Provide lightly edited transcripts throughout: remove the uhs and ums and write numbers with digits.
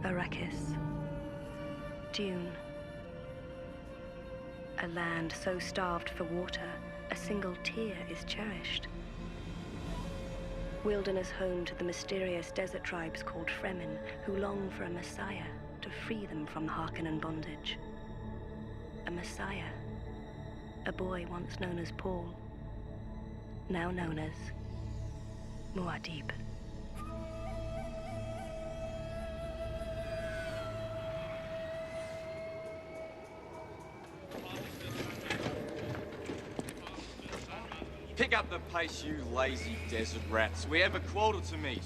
Arrakis. Dune. A land so starved for water, a single tear is cherished. Wilderness home to the mysterious desert tribes called Fremen, who long for a messiah to free them from Harkonnen bondage. A messiah. A boy once known as Paul, now known as Muad'Dib. Pick up the pace, you lazy desert rats. We have a quota to meet.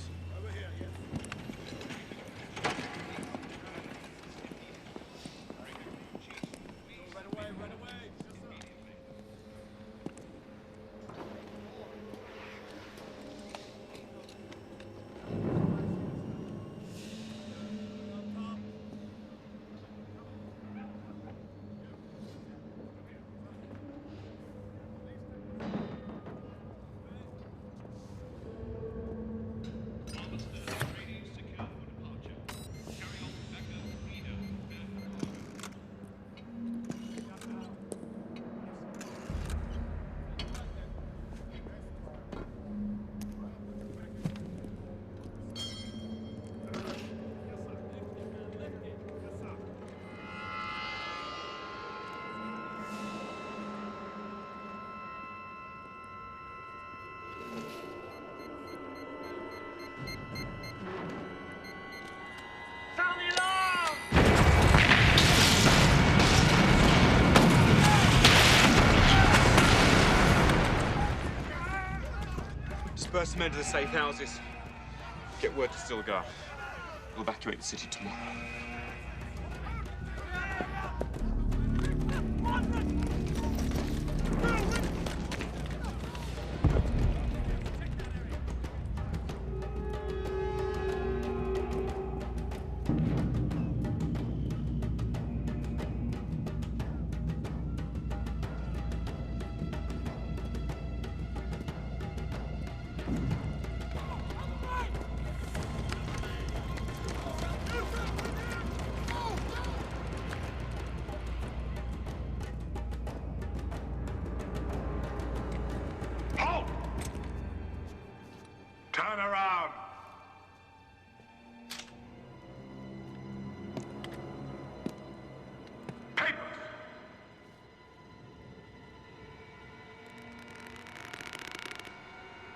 Disperse men to the safe houses. Get word to Stilgar. We'll evacuate the city tomorrow. Turn around! Papers!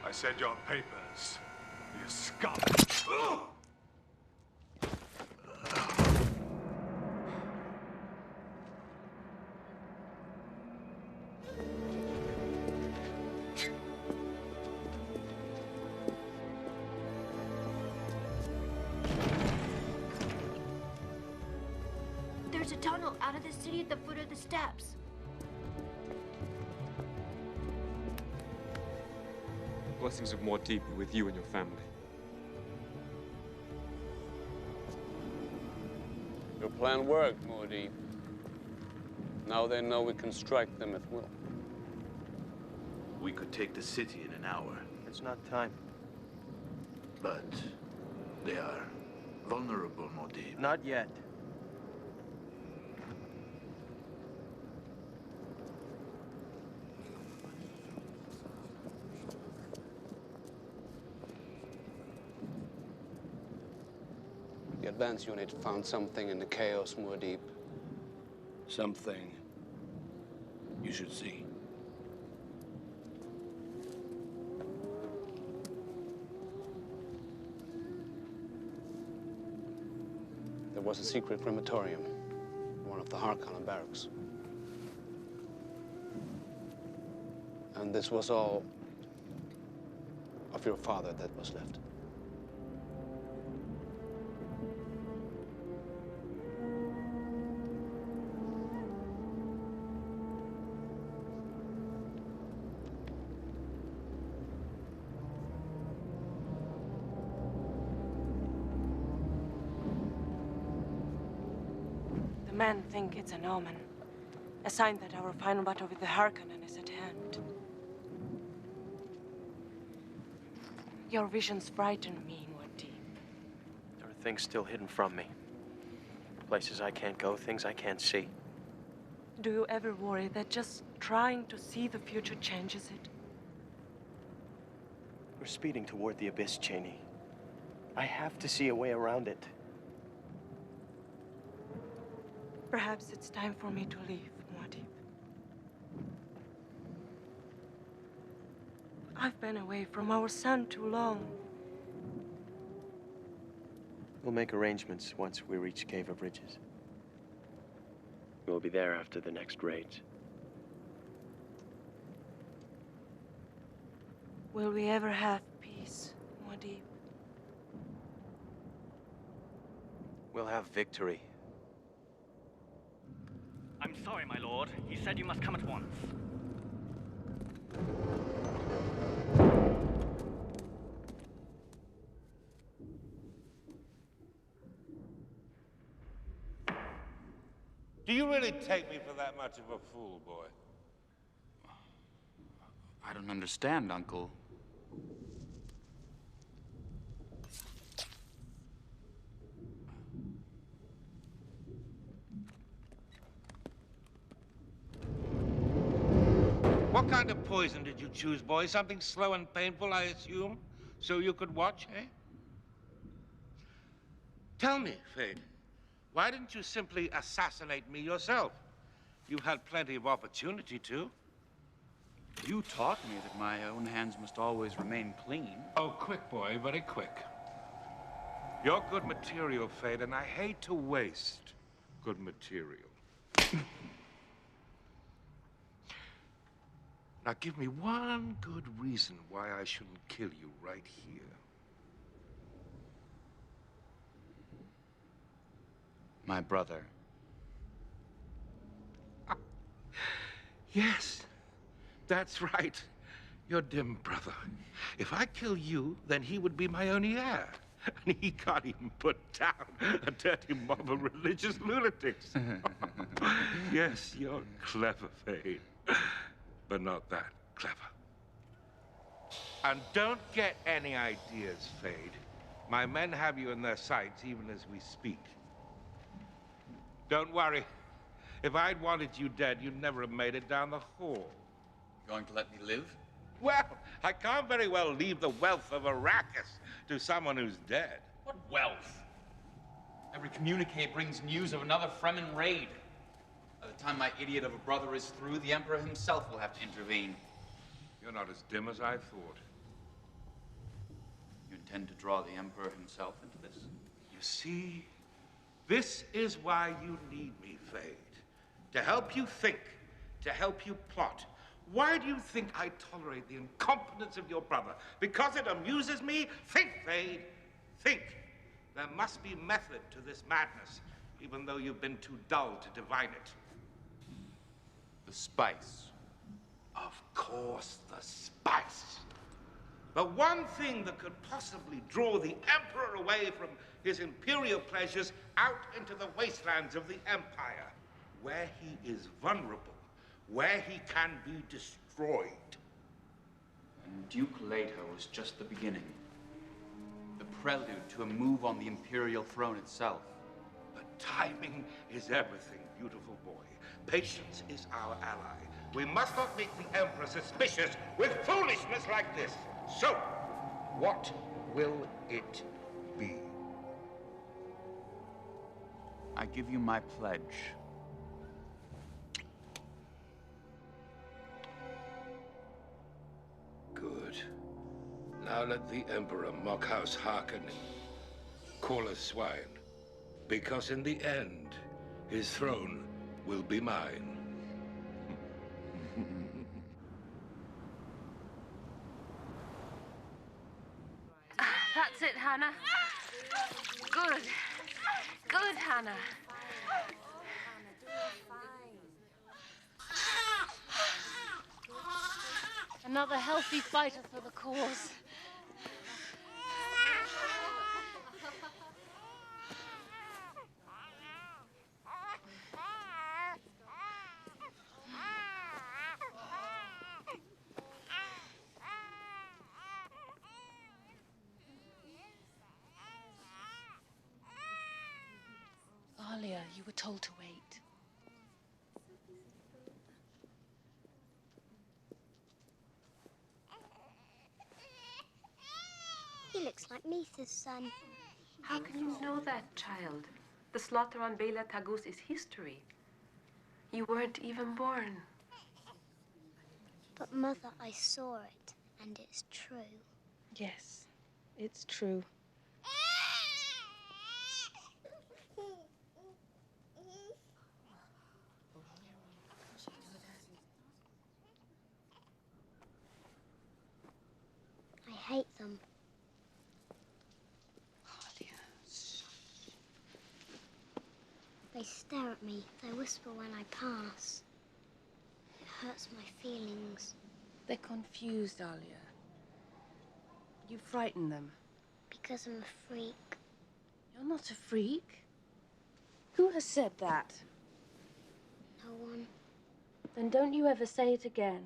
I said your papers, you scum! There's a tunnel out of the city at the foot of the steps. The blessings of Muad'Dib be with you and your family. Your plan worked, Muad'Dib. Now they know we can strike them at will. We could take the city in an hour. It's not time. But they are vulnerable, Muad'Dib. Not yet. The advance unit found something in the chaos, Muad'Dib. Something you should see. There was a secret crematorium in one of the Harkonnen barracks. And this was all of your father that was left. The men think it's an omen, a sign that our final battle with the Harkonnen is at hand. Your visions frighten me, Muad'Dib. There are things still hidden from me. Places I can't go, things I can't see. Do you ever worry that just trying to see the future changes it? We're speeding toward the abyss, Cheney. I have to see a way around it. Perhaps it's time for me to leave, Muad'Dib. I've been away from our son too long. We'll make arrangements once we reach Cave of Ridges. We'll be there after the next raids. Will we ever have peace, Muad'Dib? We'll have victory. I'm sorry, my lord. He said you must come at once. Do you really take me for that much of a fool, boy? I don't understand, Uncle. What kind of poison did you choose, boy? Something slow and painful, I assume? So you could watch, eh? Tell me, Fade, why didn't you simply assassinate me yourself? You had plenty of opportunity to. You taught me that my own hands must always remain clean. Oh, quick, boy, very quick. You're good material, Fade, and I hate to waste good material. Now, give me one good reason why I shouldn't kill you right here. My brother. Yes, that's right. Your dim brother. If I kill you, then he would be my only heir. And he can't even put down a dirty mob of religious lunatics. Yes, you're clever, Fade. But not that clever. And don't get any ideas, Fade. My men have you in their sights even as we speak. Don't worry. If I'd wanted you dead, you'd never have made it down the hall. Going to let me live? Well, I can't very well leave the wealth of Arrakis to someone who's dead. What wealth? Every communique brings news of another Fremen raid. By the time my idiot of a brother is through, the Emperor himself will have to intervene. You're not as dim as I thought. You intend to draw the Emperor himself into this? You see, this is why you need me, Fade. To help you think, to help you plot. Why do you think I tolerate the incompetence of your brother? Because it amuses me? Think, Fade. Think. There must be method to this madness, even though you've been too dull to divine it. The spice. Of course, the spice. The one thing that could possibly draw the Emperor away from his imperial pleasures out into the wastelands of the Empire, where he is vulnerable, where he can be destroyed. And Duke Leto was just the beginning. The prelude to a move on the imperial throne itself. But timing is everything, beautiful boy. Patience is our ally. We must not make the Emperor suspicious with foolishness like this. So, what will it be? I give you my pledge. Good. Now let the Emperor Mockhouse hearken and call us swine. Because in the end, his throne will be mine. That's it, Hannah. Good. Good, Hannah. Another healthy fighter for the cause. Alia, You were told to wait. He looks like Mitha's son. How can you know that, child? The slaughter on Bela Tagus is history. You weren't even born. But, Mother, I saw it, and it's true. Yes, it's true. I hate them. They stare at me. They whisper when I pass. It hurts my feelings. They're confused, Alia. You frighten them. Because I'm a freak. You're not a freak. Who has said that? No one. Then don't you ever say it again.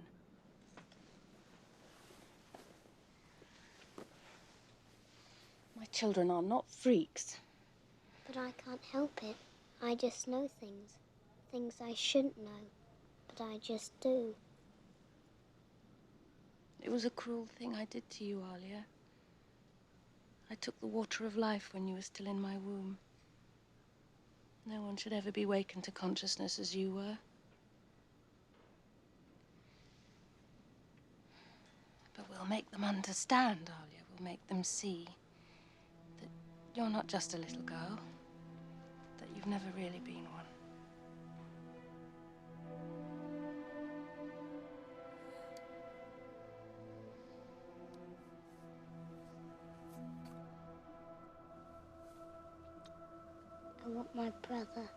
My children are not freaks. But I can't help it. I just know things. Things I shouldn't know. But I just do. It was a cruel thing I did to you, Alia. I took the water of life when you were still in my womb. No one should ever be wakened to consciousness as you were. But we'll make them understand, Alia. We'll make them see that you're not just a little girl, that you've never really been one. I want my brother.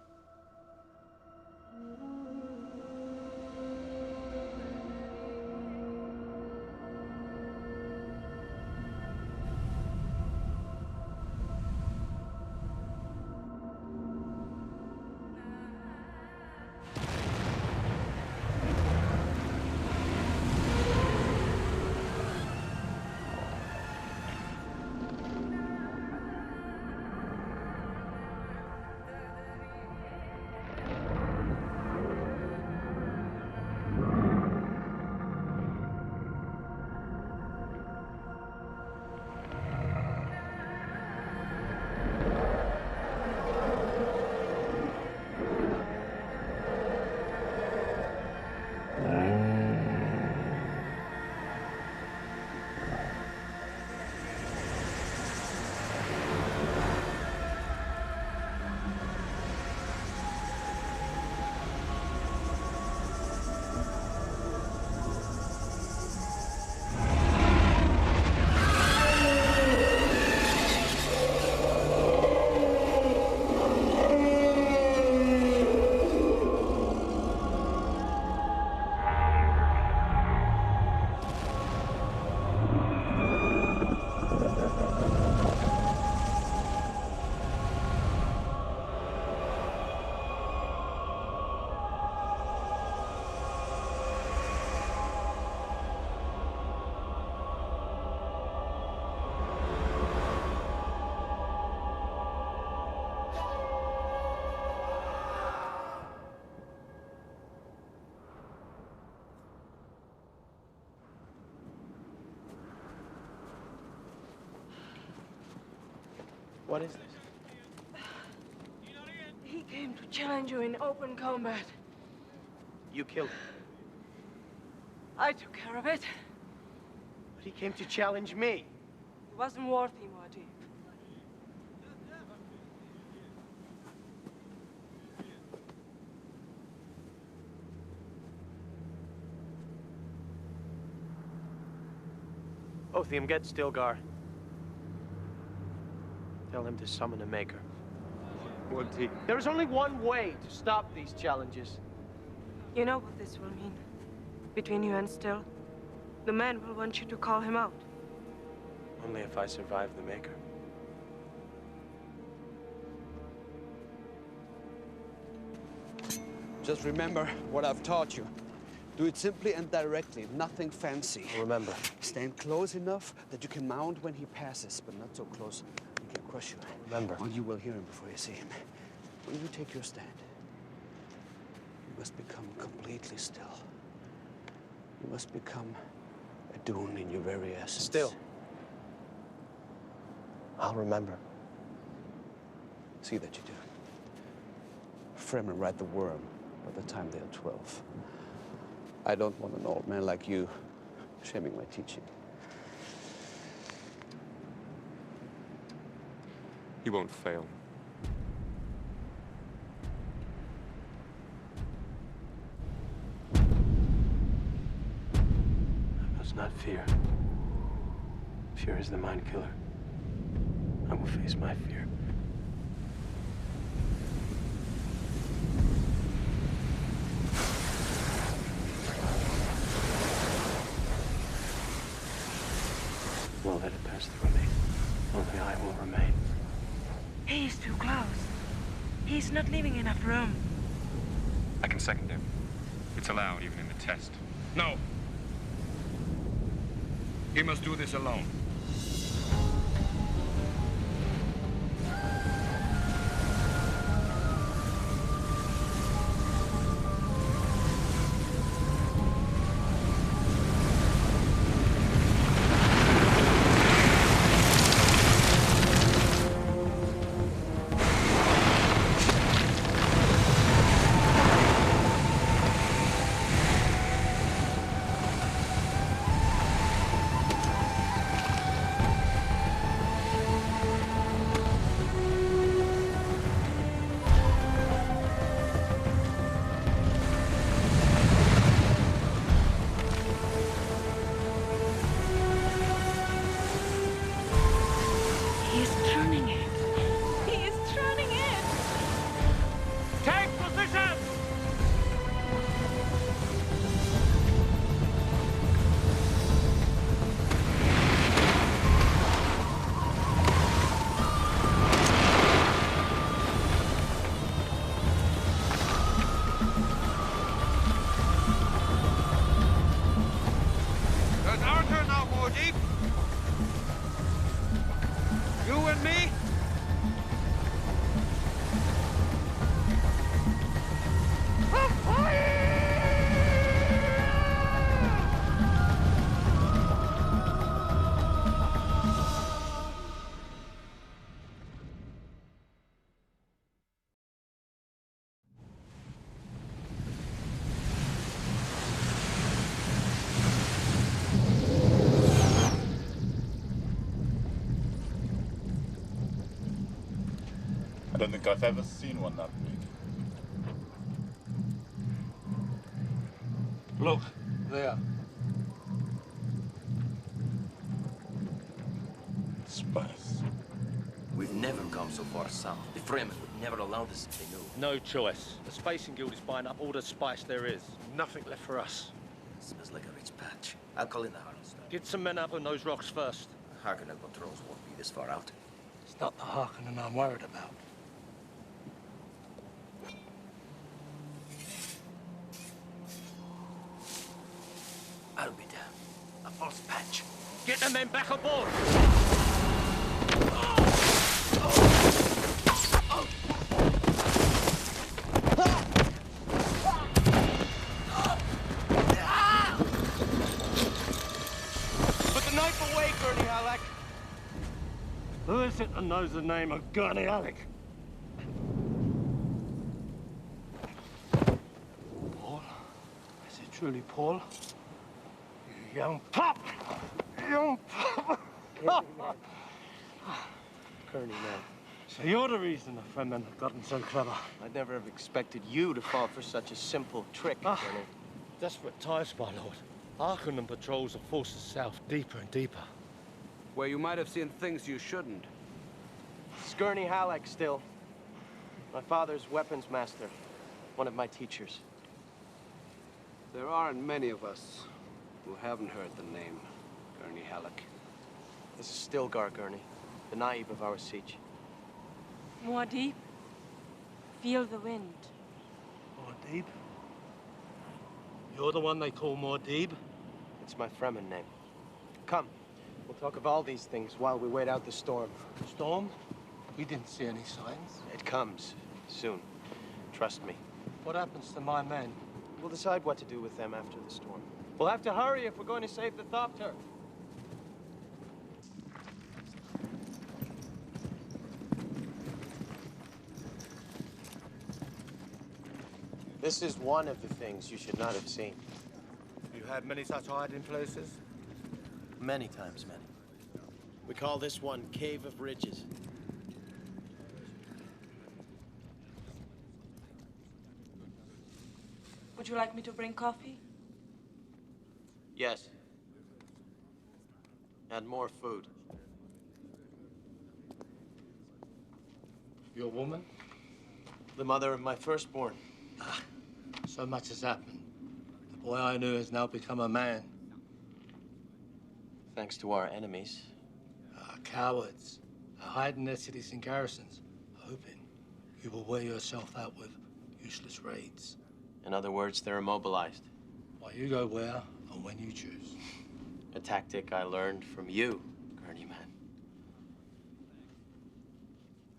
What is this? He came to challenge you in open combat. You killed him. I took care of it. But he came to challenge me. He wasn't worthy, Muad'Dib. Othium, get Stilgar. Tell him to summon a maker. There is only one way to stop these challenges. You know what this will mean? Between you and Still, the man will want you to call him out. Only if I survive the maker. Just remember what I've taught you. Do it simply and directly, nothing fancy. Remember. Stand close enough that you can mount when he passes, but not so close he can crush you. Remember. Well, you will hear him before you see him. When you take your stand, you must become completely still. You must become a dune in your very essence. Still. I'll remember. See that you do. Fremen ride the worm by the time they're 12. I don't want an old man like you shaming my teaching. He won't fail. I must not fear. Fear is the mind killer. I will face my fear. Well, let it pass through me. Only I will remain. He's too close. He's not leaving enough room. I can second him. It's allowed even in the test. No. He must do this alone. I don't think I've ever seen one that big. Look, there. Spice. We've never come so far south. The Fremen would never allow this if they knew. No choice. The Spacing Guild is buying up all the spice there is. Nothing left for us. Smells like a rich patch. I'll call in the Harlestone. Get some men up on those rocks first. Harkonnen patrols won't be this far out. It's not the Harkonnen I'm worried about. I'll be damned. A false patch. Get the men back aboard! Put the knife away, Gurney Halleck. Who is it that knows the name of Gurney Halleck? Paul? Is it truly Paul? You young pup! Young pup! Kearney, man. So you're the reason the Fremen have gotten so clever. I'd never have expected you to fall for such a simple trick, Kearney. Desperate times, my lord. Harkonnen patrols have forced us south deeper and deeper. Where you might have seen things you shouldn't. It's Gurney Halleck still. My father's weapons master. One of my teachers. There aren't many of us who haven't heard the name Gurney Halleck. This is Stilgar Gurney, the Naib of our siege. More deep. Feel the wind. Muad'Dib? You're the one they call Muad'Dib? It's my Fremen name. Come, we'll talk of all these things while we wait out the storm. Storm? We didn't see any signs. It comes. Soon. Trust me. What happens to my men? We'll decide what to do with them after the storm. We'll have to hurry if we're going to save the Thopter. This is one of the things you should not have seen. You had many such hiding places? Many times many. We call this one Cave of Ridges. Would you like me to bring coffee? Yes. And more food. Your woman? The mother of my firstborn. So much has happened. The boy I knew has now become a man. Thanks to our enemies. Cowards are hiding their cities and garrisons, hoping you will wear yourself out with useless raids. In other words, they're immobilized. While you go where and when you choose. A tactic I learned from you, Gurney man.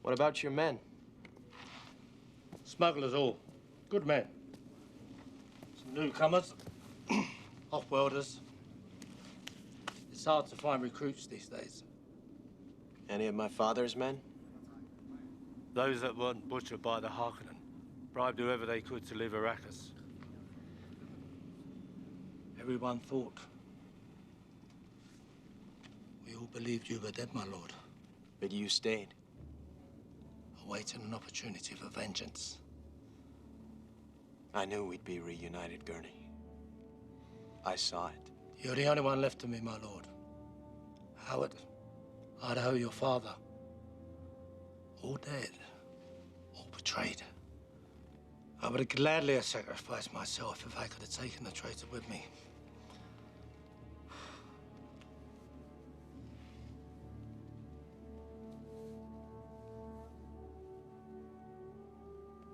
What about your men? Smugglers all. Good men. Some newcomers. Off-worlders. It's hard to find recruits these days. Any of my father's men? Those that weren't butchered by the Harkonnen bribed whoever they could to leave Arrakis. Everyone thought. We all believed you were dead, my lord. But you stayed. Awaiting an opportunity for vengeance. I knew we'd be reunited, Gurney. I saw it. You're the only one left to me, my lord. Howard, Idaho, your father. All dead. All betrayed. I would have gladly have sacrificed myself if I could have taken the traitor with me.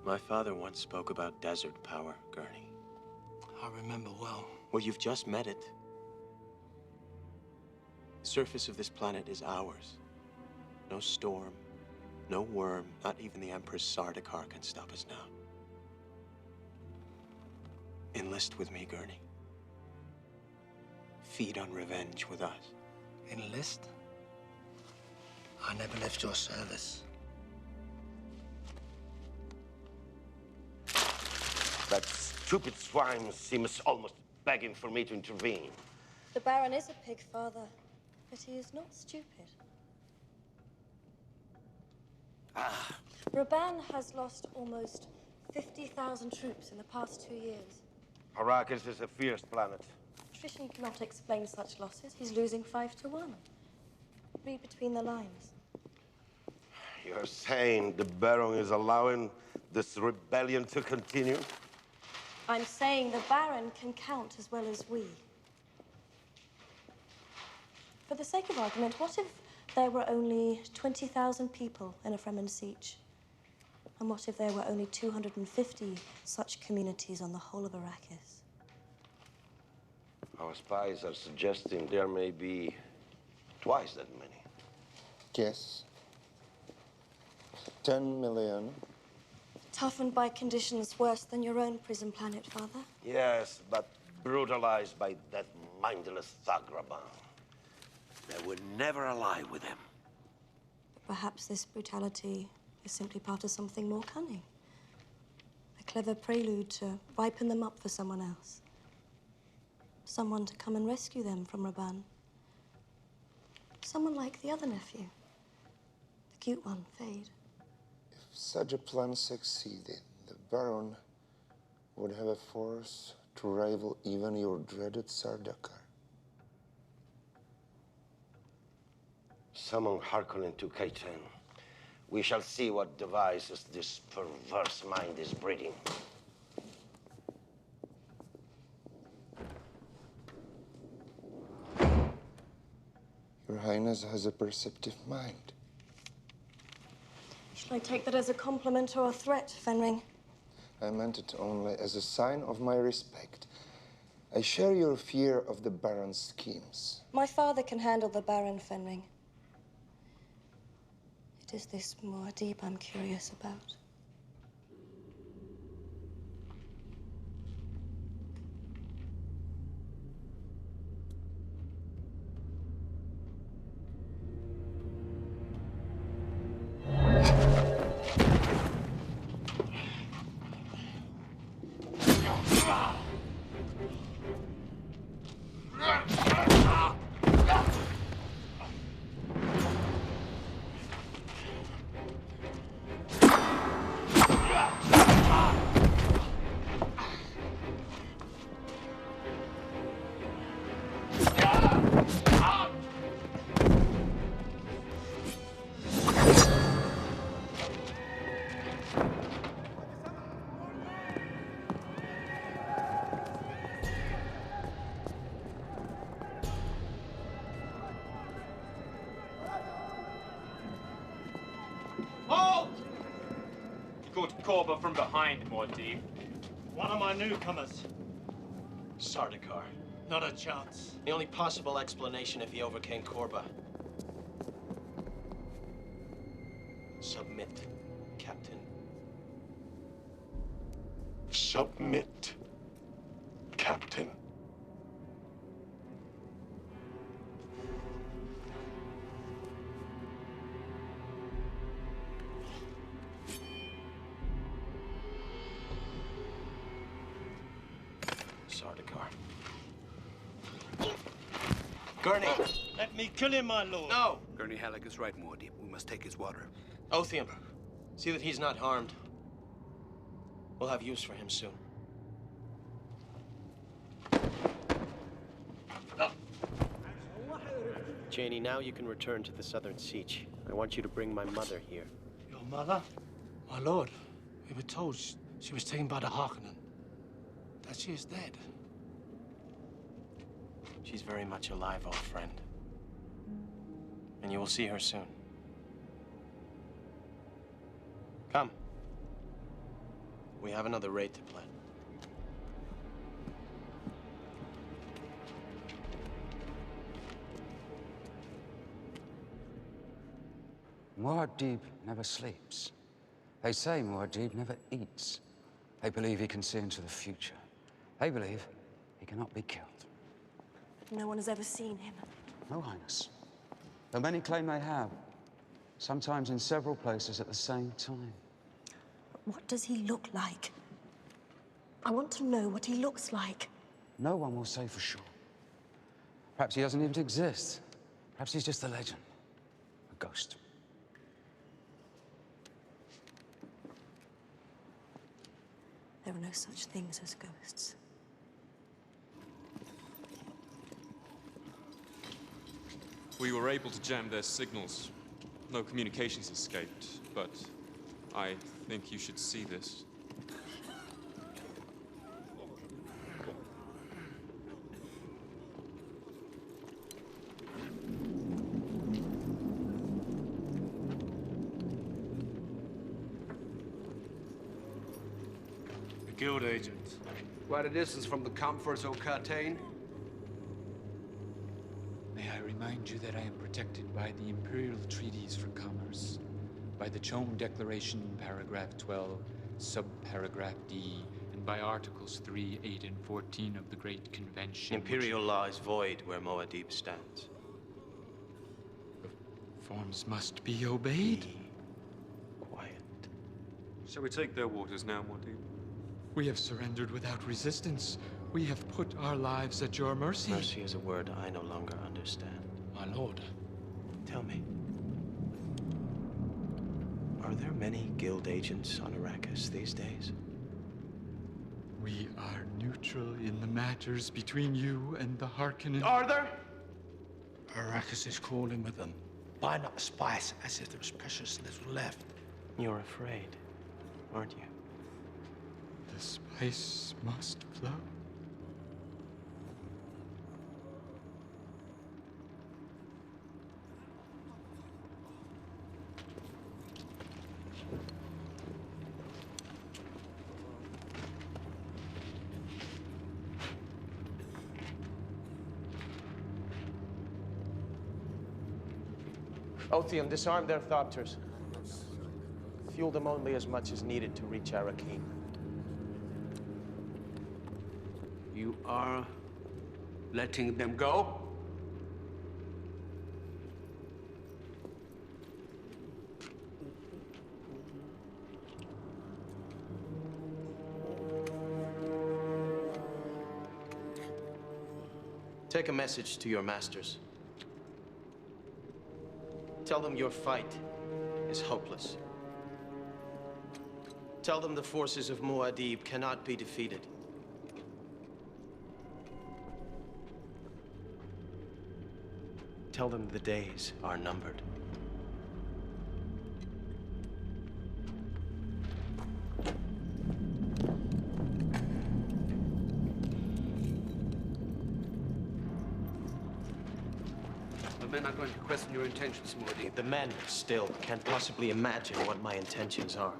My father once spoke about desert power, Gurney. I remember well. Well, you've just met it. The surface of this planet is ours. No storm, no worm, not even the Empress Sardaukar can stop us now. Enlist with me, Gurney. Feed on revenge with us. Enlist? I never left your service. That stupid swine seems almost begging for me to intervene. The Baron is a pig, Father, but he is not stupid. Raban has lost almost 50,000 troops in the past 2 years. Arrakis is a fierce planet. Attrition cannot explain such losses. He's losing 5-1. Read between the lines. You're saying the Baron is allowing this rebellion to continue? I'm saying the Baron can count as well as we. For the sake of argument, what if there were only 20,000 people in a Fremen siege? And what if there were only 250 such communities on the whole of Arrakis? Our spies are suggesting there may be twice that many. Yes. 10 million. Toughened by conditions worse than your own prison planet, Father? Yes, but brutalized by that mindless Zagraban. They would never ally with him. But perhaps this brutality is simply part of something more cunning. A clever prelude to ripen them up for someone else. Someone to come and rescue them from Raban. Someone like the other nephew. The cute one, Fade. If such a plan succeeded, the Baron would have a force to rival even your dreaded Sardaukar. Summon Harkonnen to K10. We shall see what devices this perverse mind is breeding. Your Highness has a perceptive mind. Shall I take that as a compliment or a threat, Fenring? I meant it only as a sign of my respect. I share your fear of the Baron's schemes. My father can handle the Baron, Fenring. It is this Muad'Dib I'm curious about. caught Korba from behind, Muad'Dib. One of my newcomers. Sardaukar. Not a chance. The only possible explanation if he overcame Korba. Submit, Captain. Submit, Captain. Sardaukar. Gurney! Let me kill him, my lord. No! Gurney Halleck is right, Muad'Dib. We must take his water. Othium, see that he's not harmed. We'll have use for him soon. Janie, now you can return to the southern siege. I want you to bring my mother here. Your mother? My lord, we were told she was taken by the Harkonnen. That she is dead. She's very much alive, old friend. And you will see her soon. Come. We have another raid to plan. Muad'Dib never sleeps. They say Muad'Dib never eats. They believe he can see into the future. They believe he cannot be killed. No one has ever seen him. No, Highness. Though many claim they have, sometimes in several places at the same time. What does he look like? I want to know what he looks like. No one will say for sure. Perhaps he doesn't even exist. Perhaps he's just a legend. A ghost. There are no such things as ghosts. We were able to jam their signals. No communications escaped, but I think you should see this. The guild agent. Quite a distance from the comforts of Cartane. May I remind you that I am protected by the Imperial Treaties for Commerce, by the Chom Declaration, paragraph 12, subparagraph D, and by Articles 3, 8, and 14 of the Great Convention. Imperial law is void where Muad'Dib stands. Reforms must be obeyed. Quiet. Shall we take their waters now, Muad'Dib? We have surrendered without resistance. We have put our lives at your mercy. Mercy is a word I no longer understand. My lord. Tell me. Are there many guild agents on Arrakis these days? We are neutral in the matters between you and the Harkonnen. Are there? Arrakis is crawling with them. Buying up spice as if there was precious little left. You're afraid, aren't you? The spice must flow. Othium, disarm their thopters. Fuel them only as much as needed to reach Arrakeen. You are letting them go? Take a message to your masters. Tell them your fight is hopeless. Tell them the forces of Muad'Dib cannot be defeated. Tell them the days are numbered. The men are going to question your intentions, Muad'Dib. The men still can't possibly imagine what my intentions are.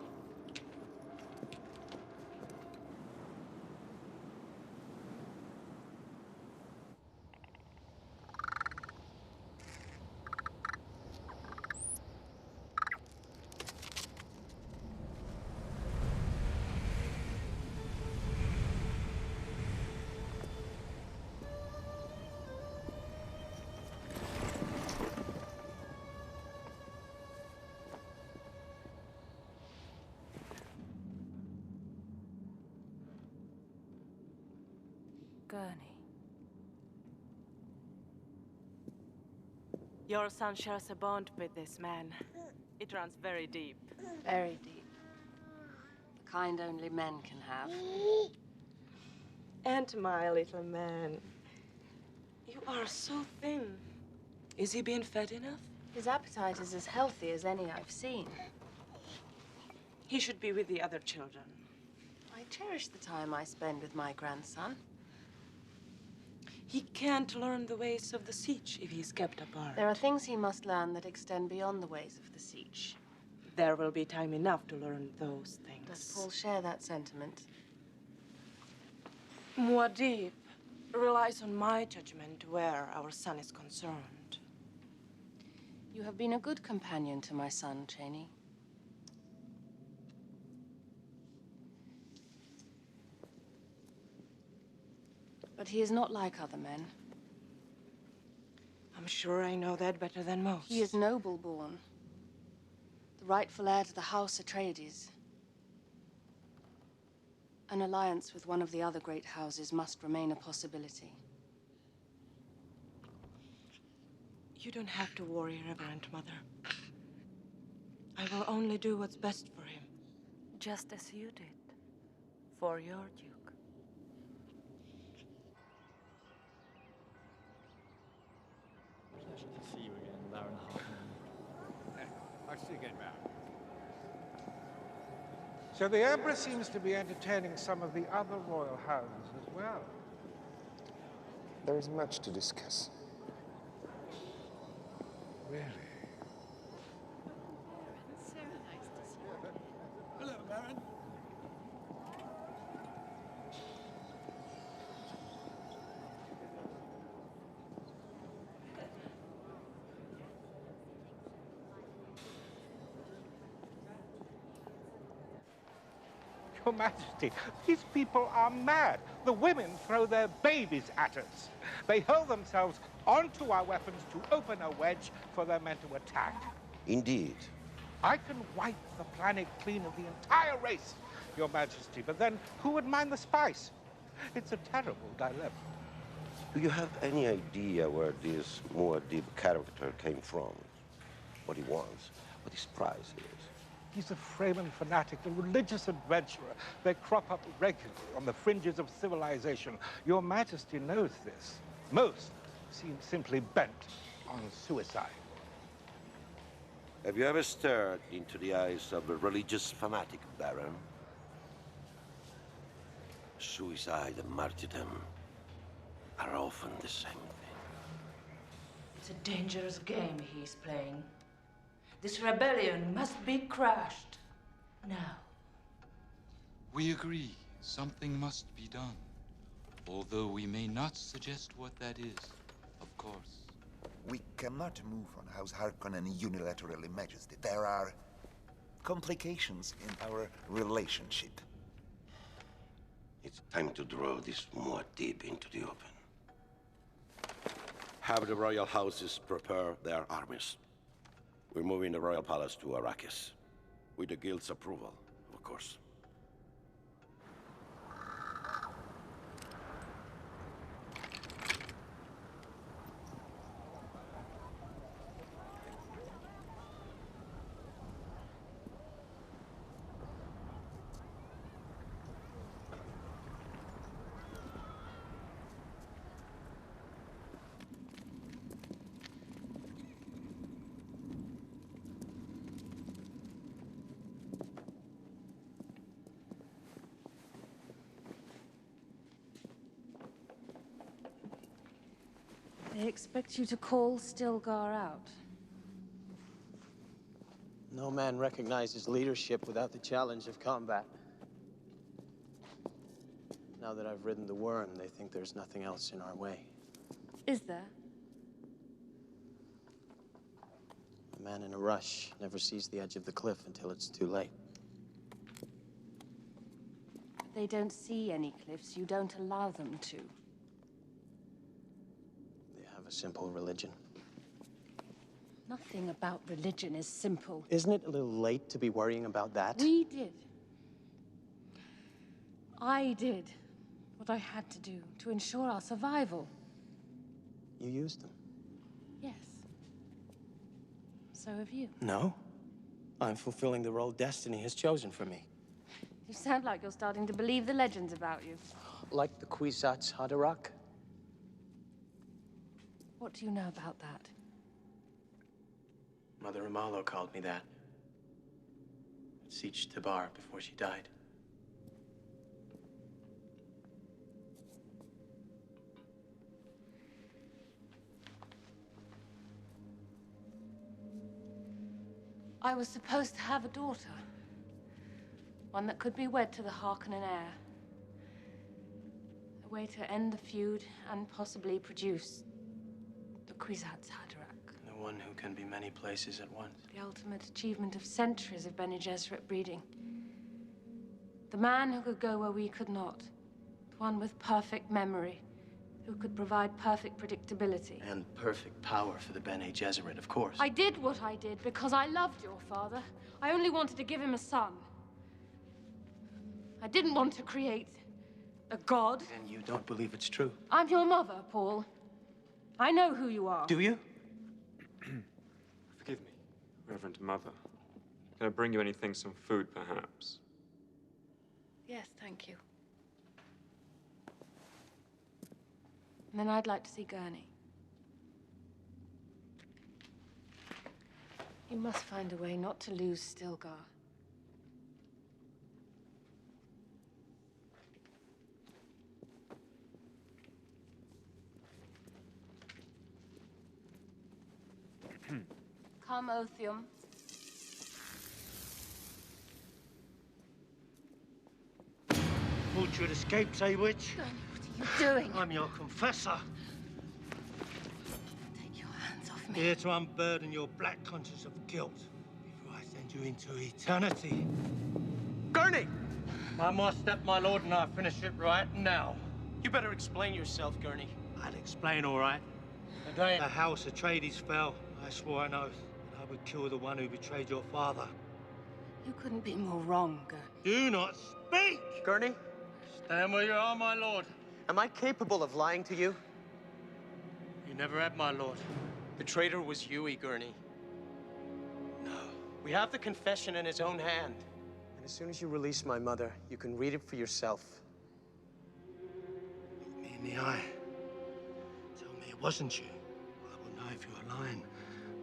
Gurney. Your son shares a bond with this man. It runs very deep. Very deep. The kind only men can have. And my little man. You are so thin. Is he being fed enough? His appetite is as healthy as any I've seen. He should be with the other children. I cherish the time I spend with my grandson. He can't learn the ways of the siege if he's kept apart. There are things he must learn that extend beyond the ways of the siege. There will be time enough to learn those things. Does Paul share that sentiment? Muad'Dib relies on my judgment where our son is concerned. You have been a good companion to my son, Cheney. But he is not like other men. I'm sure I know that better than most. He is noble-born. The rightful heir to the House Atreides. An alliance with one of the other great houses must remain a possibility. You don't have to worry, Reverend Mother. I will only do what's best for him. Just as you did. For your Duke. Pleasure to see you again, Baron Harkonnen. Nice to get back. So the Emperor seems to be entertaining some of the other royal houses as well. There is much to discuss. Really? So nice to see you. Hello, Baron. Your Majesty, these people are mad. The women throw their babies at us. They hurl themselves onto our weapons to open a wedge for their men to attack. Indeed. I can wipe the planet clean of the entire race, Your Majesty, but then who would mind the spice? It's a terrible dilemma. Do you have any idea where this Muad'Dib character came from? What he wants? What his prize is? He's a Fremen fanatic, a religious adventurer. They crop up regularly on the fringes of civilization. Your Majesty knows this. Most seem simply bent on suicide. Have you ever stared into the eyes of a religious fanatic, Baron? Suicide and martyrdom are often the same thing. It's a dangerous game he's playing. This rebellion must be crushed. Now. We agree. Something must be done. Although we may not suggest what that is, of course. We cannot move on House Harkonnen unilaterally, Majesty. There are complications in our relationship. It's time to draw this Muad'Dib into the open. Have the royal houses prepare their armies. We're moving the royal palace to Arrakis. With the guild's approval, of course. They expect you to call Stilgar out. No man recognizes leadership without the challenge of combat. Now that I've ridden the worm, they think there's nothing else in our way. Is there? A man in a rush never sees the edge of the cliff until it's too late. They don't see any cliffs. You don't allow them to. They have a simple religion. Nothing about religion is simple. Isn't it a little late to be worrying about that? We did. I did. What I had to do to ensure our survival. You used them. Yes. So have you. No. I'm fulfilling the role destiny has chosen for me. You sound like you're starting to believe the legends about you. Like the Kwisatz Haderach? What do you know about that? Mother Amalo called me that. At Siege Tabar before she died. I was supposed to have a daughter. One that could be wed to the Harkonnen heir. A way to end the feud and possibly produce the Kwisatz Haderach. The one who can be many places at once. The ultimate achievement of centuries of Bene Gesserit breeding. The man who could go where we could not. The one with perfect memory. Who could provide perfect predictability. And perfect power for the Bene Gesserit, of course. I did what I did because I loved your father. I only wanted to give him a son. I didn't want to create a god. And you don't believe it's true? I'm your mother, Paul. I know who you are. Do you? Forgive me, Reverend Mother. Can I bring you anything, some food, perhaps? Yes, thank you. And then I'd like to see Gurney. You must find a way not to lose Stilgar. Come, Othium. Thought you'd escaped, eh, witch? Gurney, what are you doing? I'm your confessor. Take your hands off me. Here to unburden your black conscience of guilt before I send you into eternity. Gurney! I must step, my lord, and I finish it right now. You better explain yourself, Gurney. I'll explain, all right. The day the House Atreides fell, I swore an oath that I would kill the one who betrayed your father. You couldn't be more wrong, Gurney. Do not speak! Gurney? Stand where you are, my lord. Am I capable of lying to you? You never have, my lord. The traitor was you, Gurney. No. We have the confession in his own hand. And as soon as you release my mother, you can read it for yourself. Look me in the eye. Tell me it wasn't you. I will know if you are lying.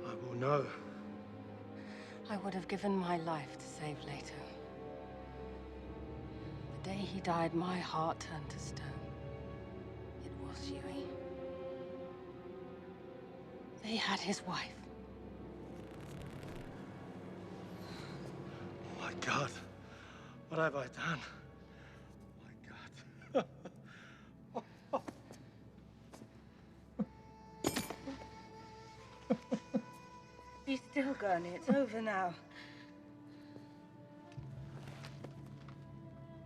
I will know. I would have given my life to save Leto. The day he died, my heart turned to stone. It was Huey. They had his wife. Oh my God. What have I done? Oh my God. Be still, Gurney. It's over now.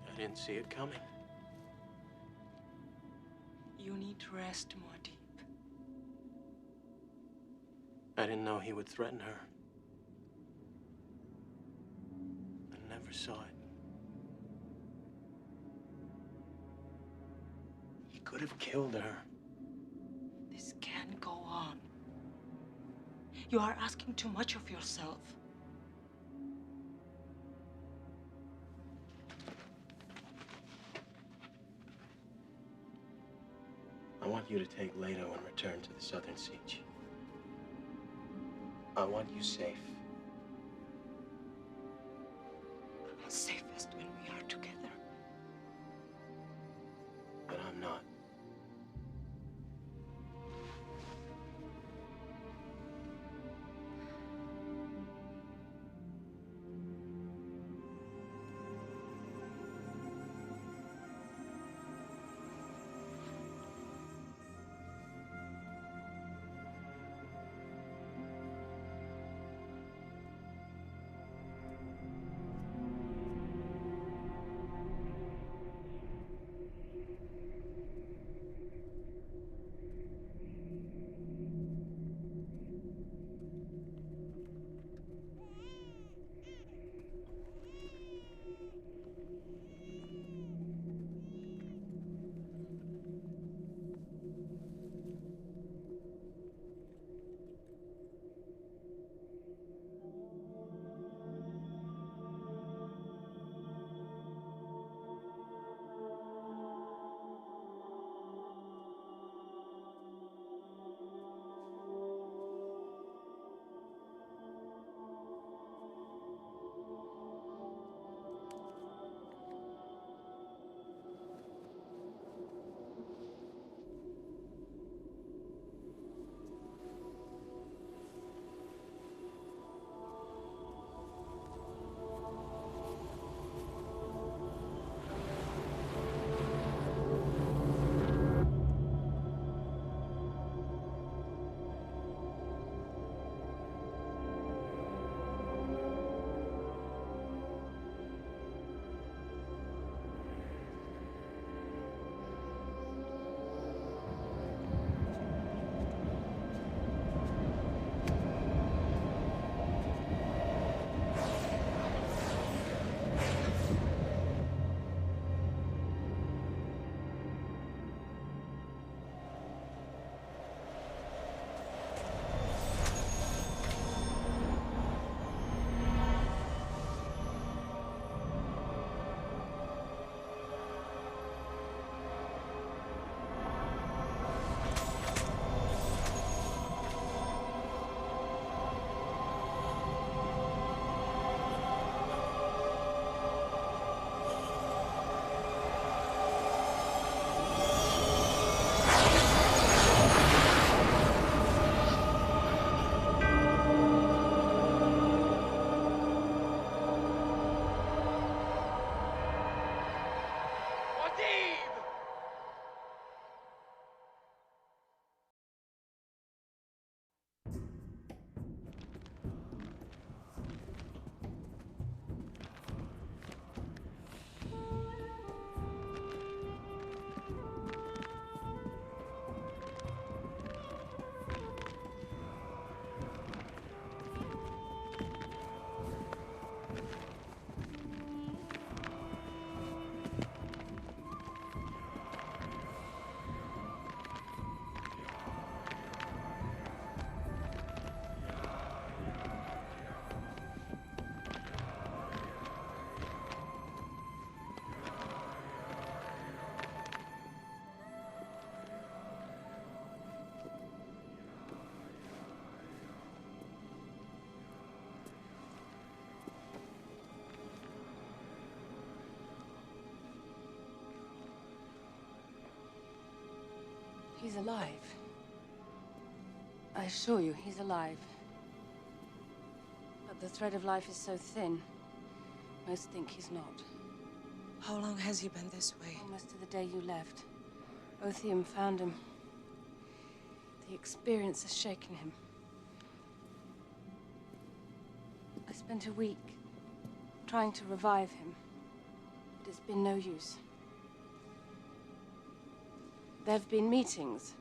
I didn't see it coming. You need to rest more deep. I didn't know he would threaten her. I never saw it. He could have killed her. This can't go on. You are asking too much of yourself. I want you to take Leto and return to the Southern Siege. I want you safe. I'm safest when we are together. But I'm not. He's alive. I assure you, he's alive. But the thread of life is so thin, most think he's not. How long has he been this way? Almost to the day you left. Otheum found him. The experience has shaken him. I spent a week trying to revive him, but it's been no use. There have been meetings,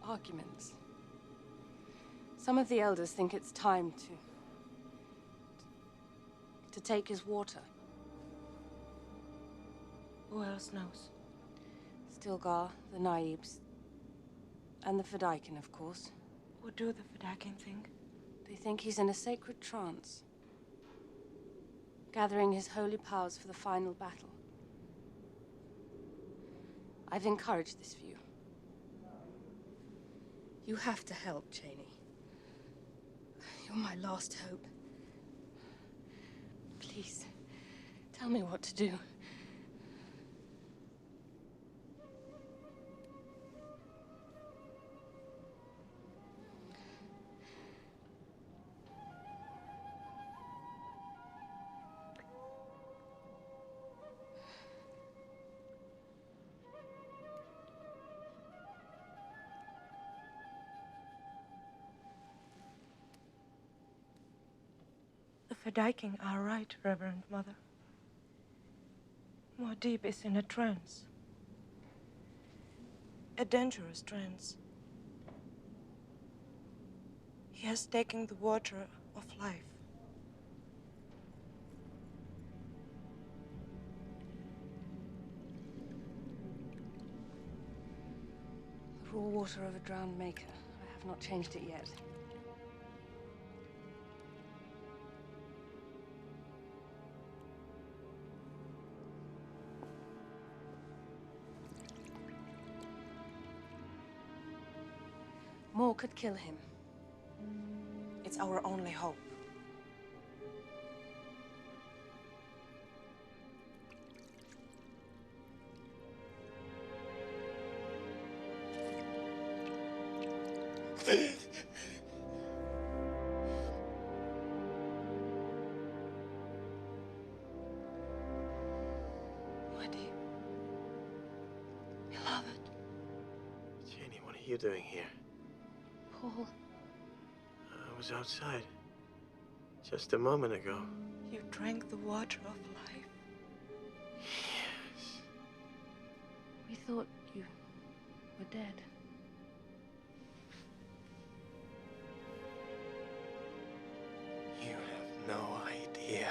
arguments. Some of the elders think it's time to take his water. Who else knows? Stilgar, the Naibs, and the Fedaykin, of course. What do the Fedaykin think? They think he's in a sacred trance, gathering his holy powers for the final battle. I've encouraged this view. You have to help, Cheney. You're my last hope. Please, tell me what to do. The Fedaykin are right, Reverend Mother. Muad'Dib is in a trance. A dangerous trance. He has taken the water of life. The raw water of a drowned maker. I have not changed it yet. More could kill him. It's our only hope. Muad'Dib. Beloved. Jenny, what are you doing here? Paul. I was outside. Just a moment ago. You drank the water of life. Yes. We thought you were dead. You have no idea.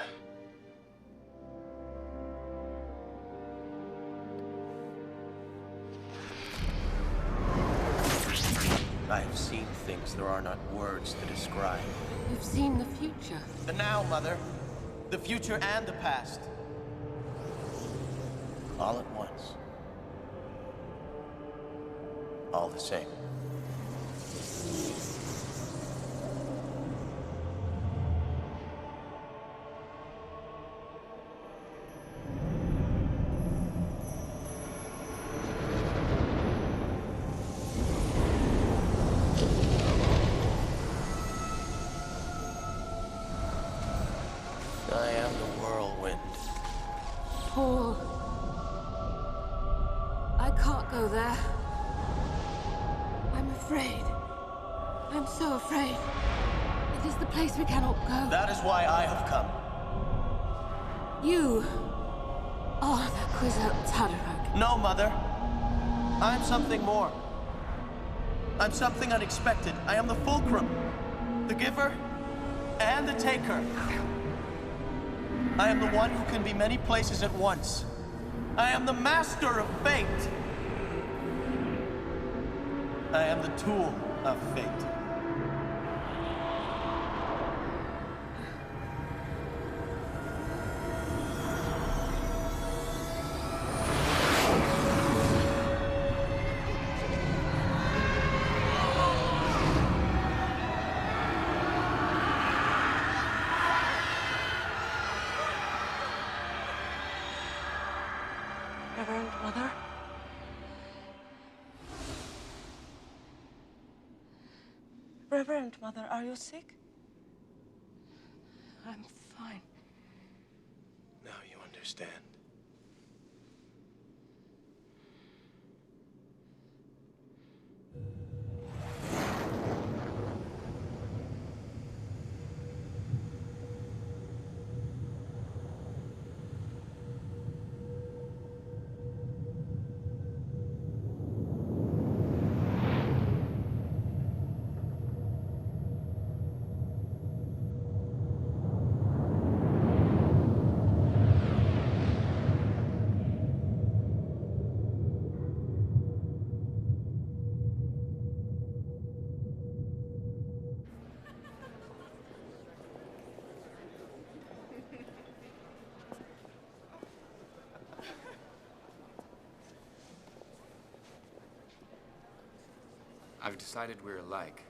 I have seen things there are not words to describe. You've seen the future. The now, Mother. The future and the past. All at once. All the same. I am the whirlwind. Paul. I can't go there. I'm afraid. I'm so afraid. It is the place we cannot go. That is why I have come. You are the Kwisatz Haderach. No, Mother. I'm something more. I'm something unexpected. I am the fulcrum, the giver, and the taker. I am the one who can be many places at once. I am the master of fate. I am the tool of fate. Reverend Mother? Reverend Mother, are you sick? I'm fine. Now you understand. I've decided we're alike,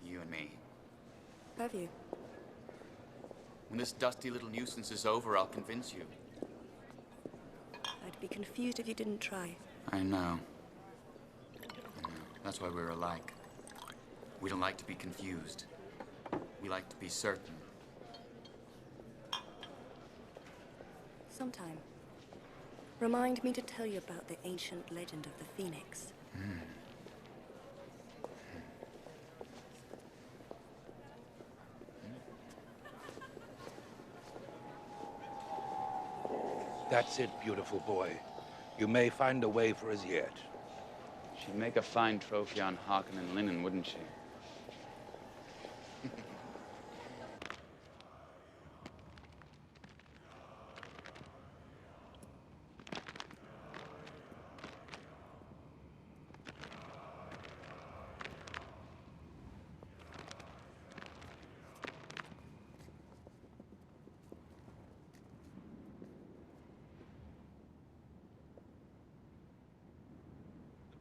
you and me. Have you? When this dusty little nuisance is over, I'll convince you. I'd be confused if you didn't try. I know. That's why we're alike. We don't like to be confused. We like to be certain. Sometime, remind me to tell you about the ancient legend of the Phoenix. That's it, beautiful boy. You may find a way for us yet. She'd make a fine trophy on Harkonnen linen, wouldn't she?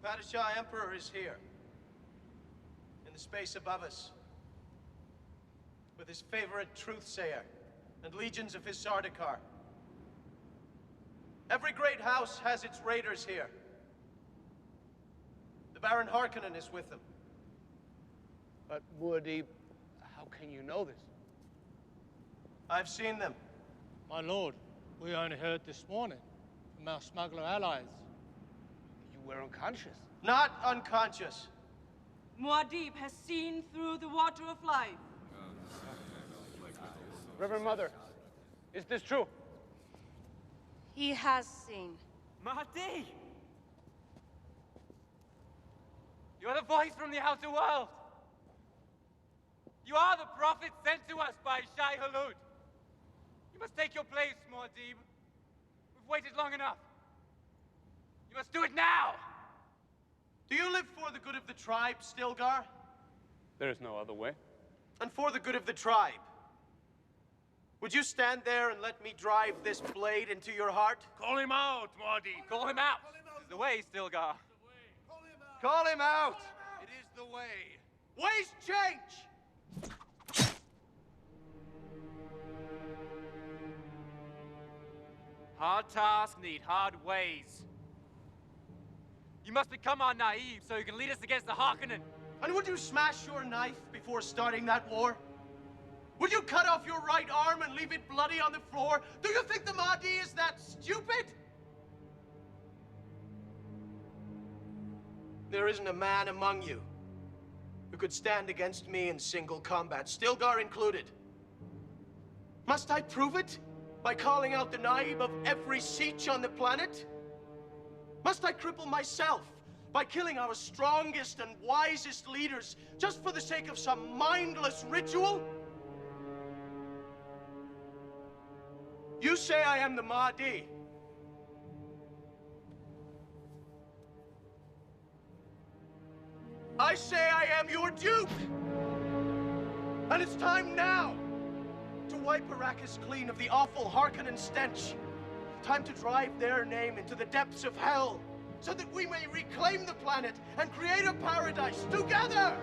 The Padishah Emperor is here, in the space above us, with his favorite truthsayer and legions of his Sardaukar. Every great house has its raiders here. The Baron Harkonnen is with them. But Woody, how can you know this? I've seen them. My lord, we only heard this morning from our smuggler allies. You were unconscious. Not unconscious. Muad'Dib has seen through the water of life. Reverend Mother, is this true? He has seen. Mahdi! You're the voice from the outer world. You are the prophet sent to us by Shai Hulud. You must take your place, Muad'Dib. We've waited long enough. You must do it now! Do you live for the good of the tribe, Stilgar? There is no other way. And for the good of the tribe? Would you stand there and let me drive this blade into your heart? Call him out, Muad'Dib. Call him out. This is the way, Stilgar. Call him out! It is the way. Ways change! Hard tasks need hard ways. You must become our naive so you can lead us against the Harkonnen. And would you smash your knife before starting that war? Would you cut off your right arm and leave it bloody on the floor? Do you think the Mahdi is that stupid? There isn't a man among you who could stand against me in single combat, Stilgar included. Must I prove it by calling out the Naib of every siege on the planet? Must I cripple myself by killing our strongest and wisest leaders just for the sake of some mindless ritual? You say I am the Mahdi. I say I am your dupe. And it's time now to wipe Arrakis clean of the awful Harkonnen stench. Time to drive their name into the depths of hell so that we may reclaim the planet and create a paradise together!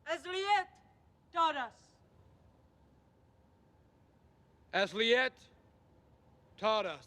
As Liet taught us. As Liet taught us.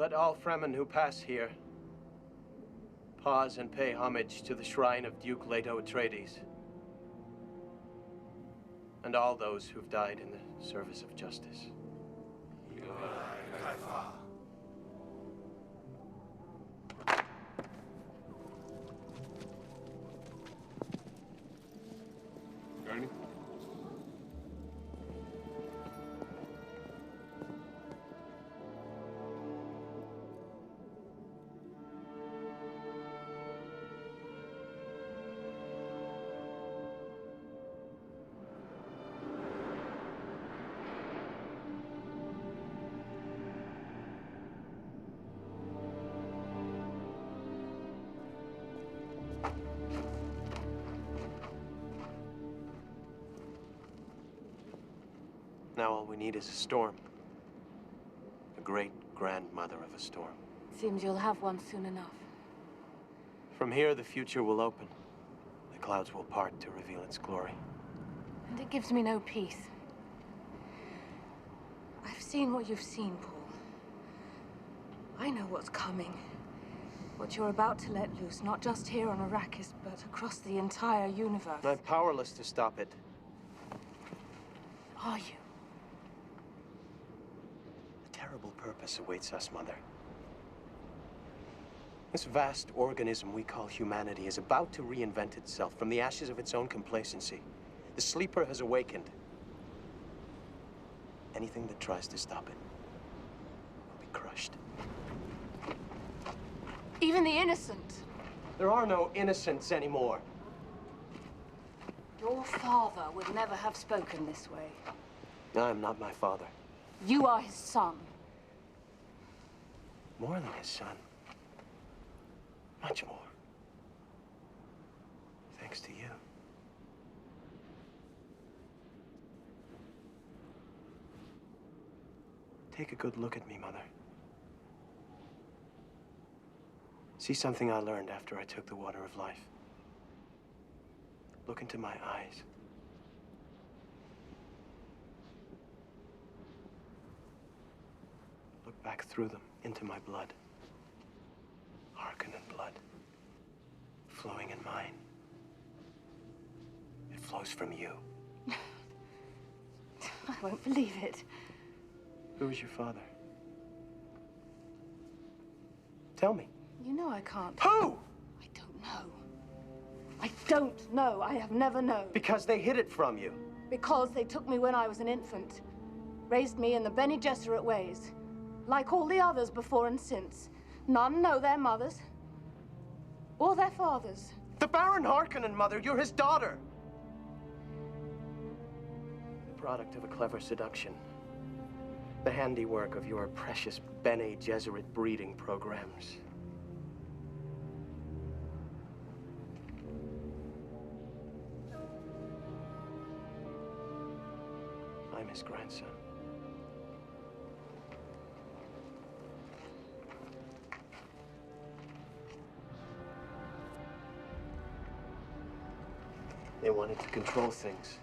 Let all Fremen who pass here pause and pay homage to the shrine of Duke Leto Atreides and all those who've died in the service of justice. Gurney? Now all we need is a storm. A great-grandmother of a storm. Seems you'll have one soon enough. From here, the future will open. The clouds will part to reveal its glory. And it gives me no peace. I've seen what you've seen, Paul. I know what's coming. What you're about to let loose, not just here on Arrakis, but across the entire universe. I'm powerless to stop it. Are you? A terrible purpose awaits us, Mother. This vast organism we call humanity is about to reinvent itself from the ashes of its own complacency. The sleeper has awakened. Anything that tries to stop it will be crushed. Even the innocent. There are no innocents anymore. Your father would never have spoken this way. I am not my father. You are his son. More than his son. Much more. Thanks to you. Take a good look at me, Mother. See something I learned after I took the water of life. Look into my eyes. Look back through them into my blood. Harkonnen blood. Flowing in mine. It flows from you. I won't believe it. Who is your father? Tell me. You know I can't. Who? I don't know. I don't know. I have never known. Because they hid it from you. Because they took me when I was an infant. Raised me in the Bene Gesserit ways. Like all the others before and since. None know their mothers. Or their fathers. The Baron Harkonnen, Mother. You're his daughter. The product of a clever seduction. The handiwork of your precious Bene Gesserit breeding programs. I'm his grandson. They wanted to control things.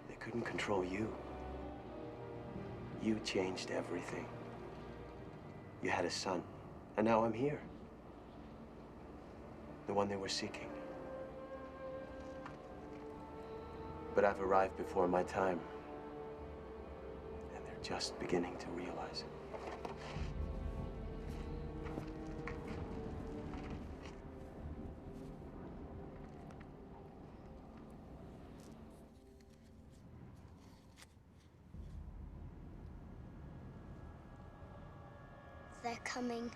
They couldn't control you. You changed everything. You had a son, and now I'm here. The one they were seeking. But I've arrived before my time, and they're just beginning to realize it. They're coming.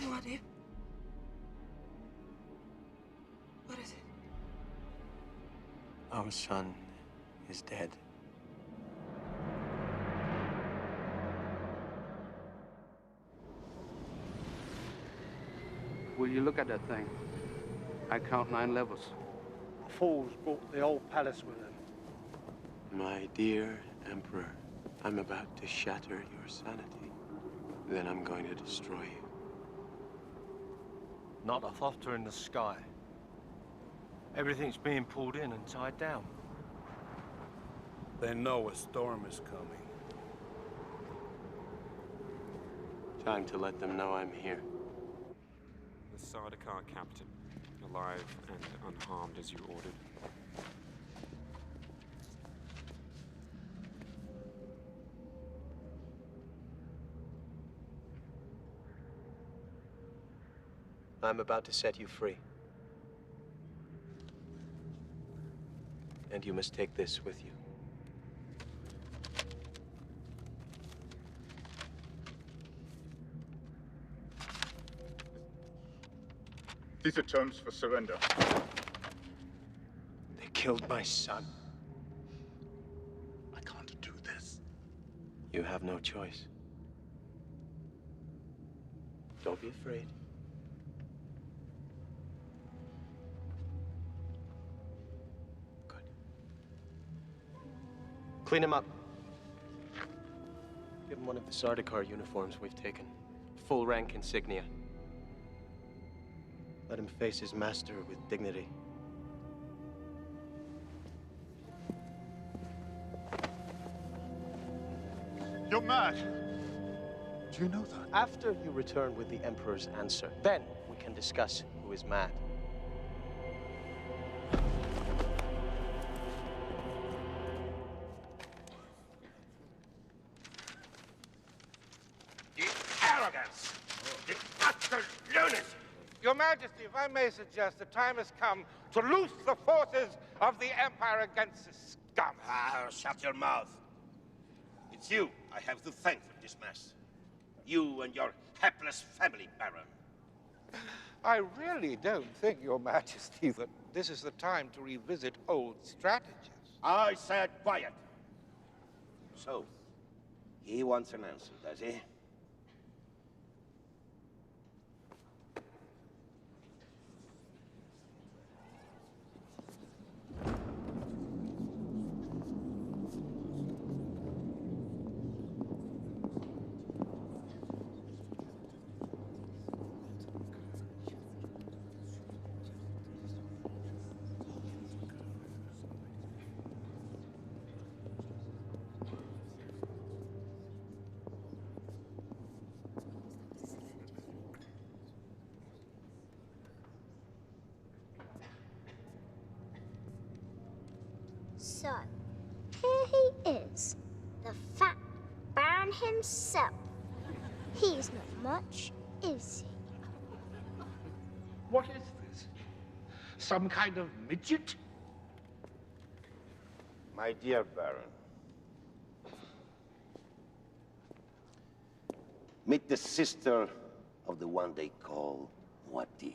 Muad'Dib? What is it? Our son is dead. Will you look at that thing? I count 9 levels. The fools brought the whole palace with them. My dear Emperor, I'm about to shatter your sanity. Then I'm going to destroy you. Not a thoughter in the sky. Everything's being pulled in and tied down. They know a storm is coming. Time to let them know I'm here. The Sardaukar captain, alive and unharmed as you ordered. I'm about to set you free. And you must take this with you. These are terms for surrender. They killed my son. I can't do this. You have no choice. Don't be afraid. Good. Clean him up. Give him one of the Sardaukar uniforms we've taken. Full rank insignia. Let him face his master with dignity. You're mad. Do you know that? After you return with the Emperor's answer, then we can discuss who is mad. The arrogance! The utter lunacy! Your Majesty, if I may suggest, the time has come to loose the forces of the Empire against this scum. Ah, shut your mouth. It's you I have to thank for this mess. You and your hapless family, Baron. I really don't think, Your Majesty, that this is the time to revisit old strategies. I said quiet. So, he wants an answer, does he? So, here he is, the fat Baron himself. He's not much, is he? What is this? Some kind of midget? My dear Baron, meet the sister of the one they call Muad'Dib.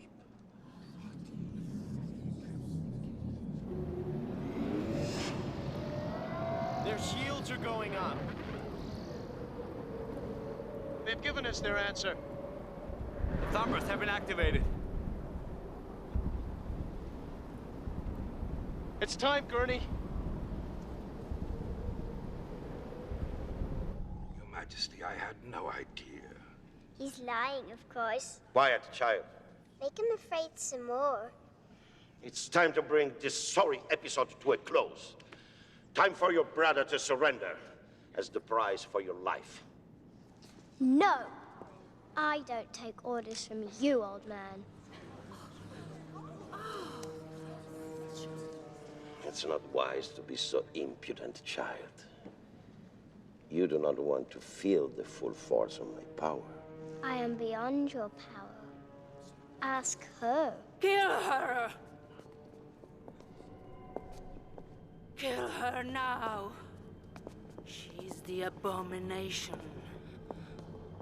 Their shields are going up. They've given us their answer. The thumbers have been activated. It's time, Gurney. Your Majesty, I had no idea. He's lying, of course. Quiet, child. Make him afraid some more. It's time to bring this sorry episode to a close. Time for your brother to surrender as the price for your life. No! I don't take orders from you, old man. It's not wise to be so impudent, child. You do not want to feel the full force of my power. I am beyond your power. Ask her. Kill her! Kill her now. She's the abomination.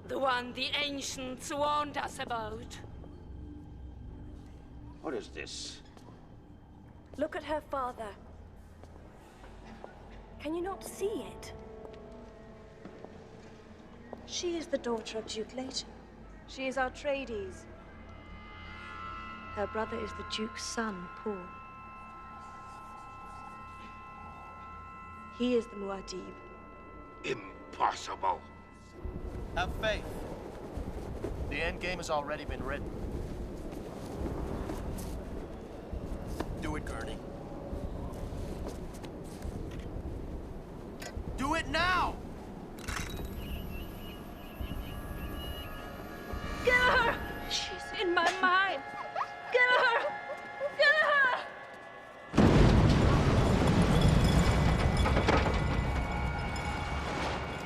The one the ancients warned us about. What is this? Look at her father. Can you not see it? She is the daughter of Duke Leighton. She is Atraides. Her brother is the Duke's son, Paul. He is the Muad'Dib. Impossible. Have faith. The end game has already been written. Do it, Gurney. Do it now! Get her! She's in my mind. Get her! Get her!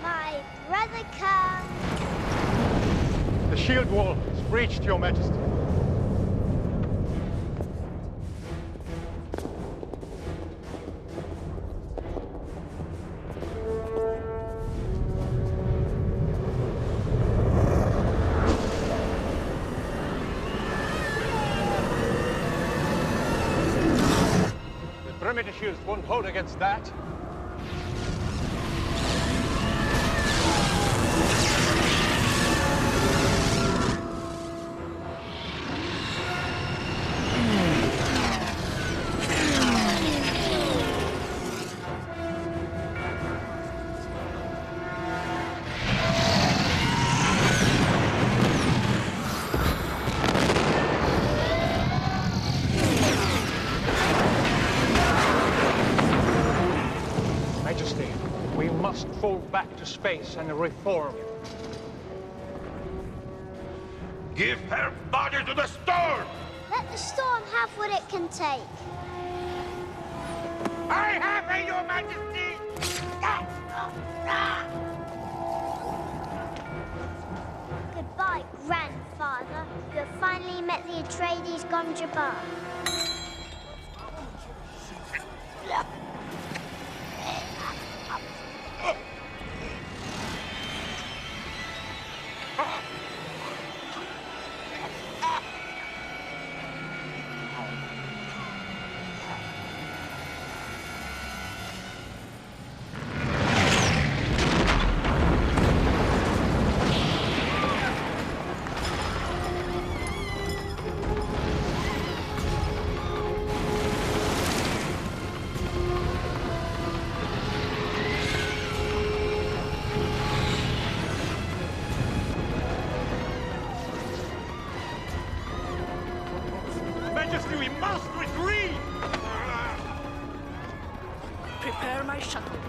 My brother comes. The shield wall is breached, Your Majesty. The perimeter shields won't hold against that. Fall back to space and reform. Give her body to the storm! Let the storm have what it can take. I have her, Your Majesty! Goodbye, grandfather. You have finally met the Atraides Gonjabar. Prepare my shuttle.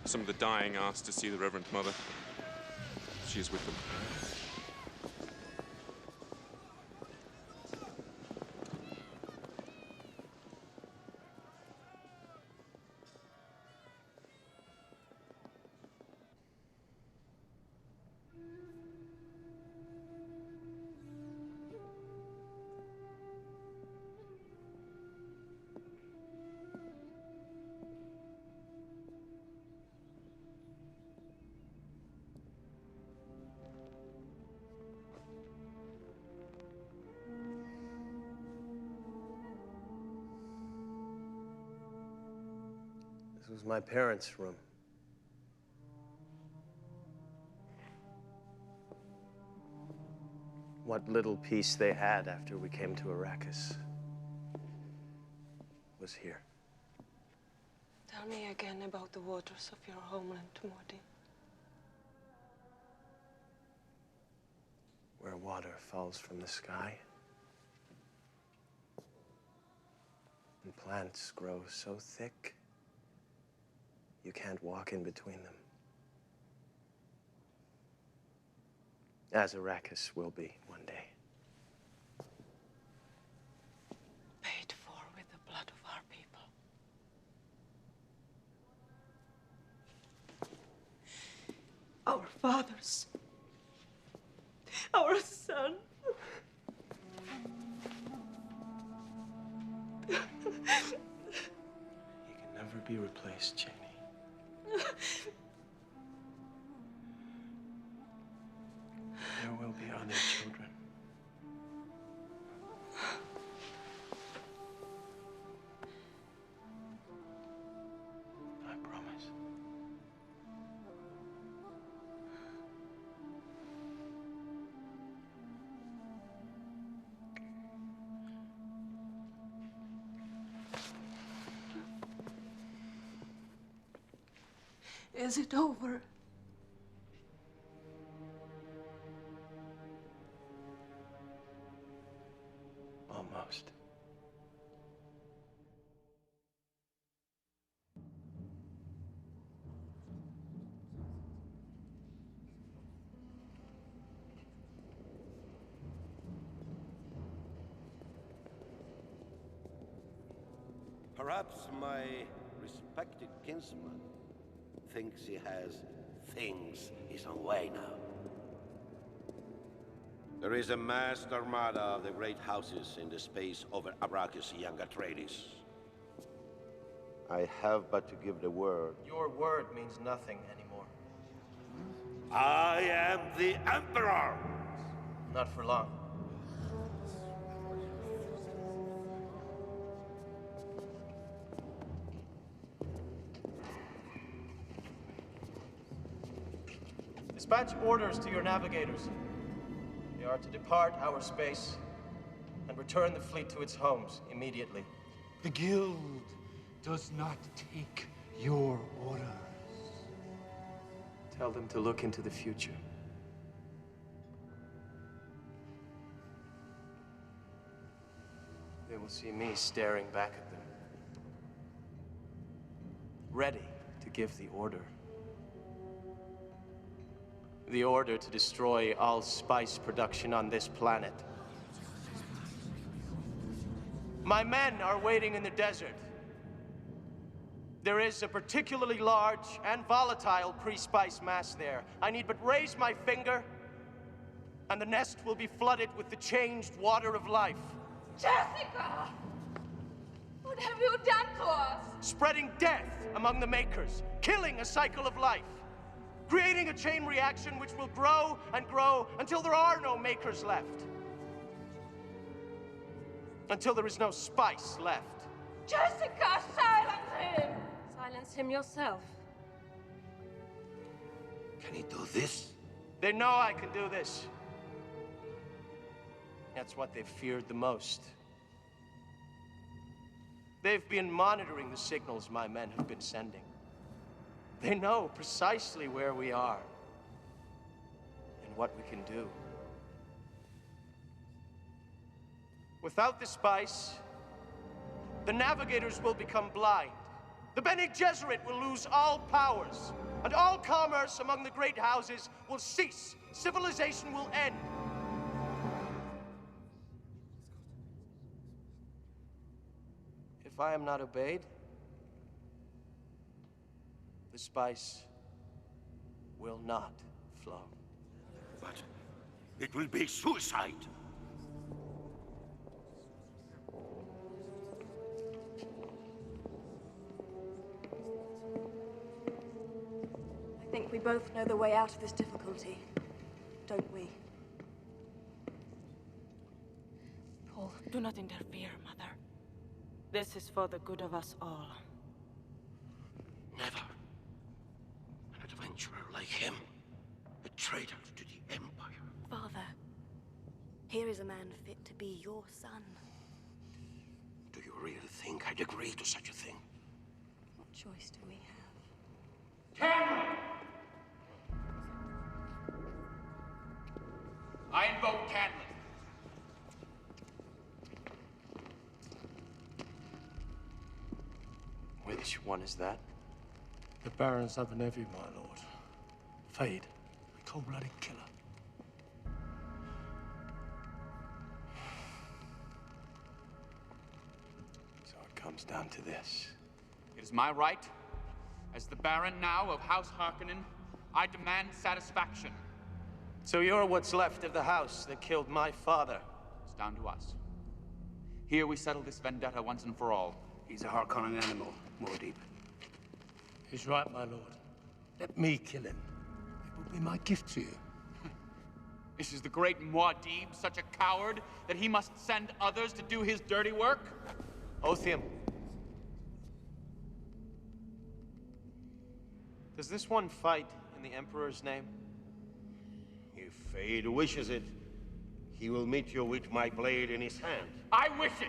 Some of the dying asked to see the Reverend Mother. She is with them. This was my parents' room. What little peace they had after we came to Arrakis was here. Tell me again about the waters of your homeland, Morty. Where water falls from the sky and plants grow so thick you can't walk in between them. As Arrakis will be one day. Paid for with the blood of our people. Our fathers. Our son. He can never be replaced, Janie. There will be other children. I promise. Is it over? Almost. Perhaps my respected kinsman thinks he has things his own way now. There is a massed armada of the great houses in the space over Arrakis, young Atreides. I have but to give the word. Your word means nothing anymore. I am the Emperor! Not for long. Dispatch orders to your navigators. They are to depart our space and return the fleet to its homes immediately. The Guild does not take your orders. Tell them to look into the future. They will see me staring back at them, ready to give the order. The order to destroy all spice production on this planet. My men are waiting in the desert. There is a particularly large and volatile pre-spice mass there. I need but raise my finger, and the nest will be flooded with the changed water of life. Jessica! What have you done to us? Spreading death among the makers, killing a cycle of life. Creating a chain reaction which will grow and grow until there are no makers left. Until there is no spice left. Jessica, silence him! Silence him yourself. Can he do this? They know I can do this. That's what they've feared the most. They've been monitoring the signals my men have been sending. They know precisely where we are and what we can do. Without the spice, the navigators will become blind. The Bene Gesserit will lose all powers, and all commerce among the great houses will cease. Civilization will end. If I am not obeyed, the spice will not flow. But it will be suicide. I think we both know the way out of this difficulty, don't we? Paul, do not interfere, Mother. This is for the good of us all. Never. An adventurer like him. A traitor to the Empire. Father, here is a man fit to be your son. Do you really think I'd agree to such a thing? What choice do we have? Cameron! I invoke Canley. Which one is that? The Baron's other nephew, my lord. Fade, a cold-blooded killer. So it comes down to this. It is my right, as the Baron now of House Harkonnen, I demand satisfaction. So you're what's left of the house that killed my father. It's down to us. Here we settle this vendetta once and for all. He's a Harkonnen animal, Muad'Dib. He's right, my lord. Let me kill him. It will be my gift to you. This is the great Muad'Dib, such a coward that he must send others to do his dirty work? Othium. Does this one fight in the Emperor's name? If fate wishes it, he will meet you with my blade in his hand. I wish it!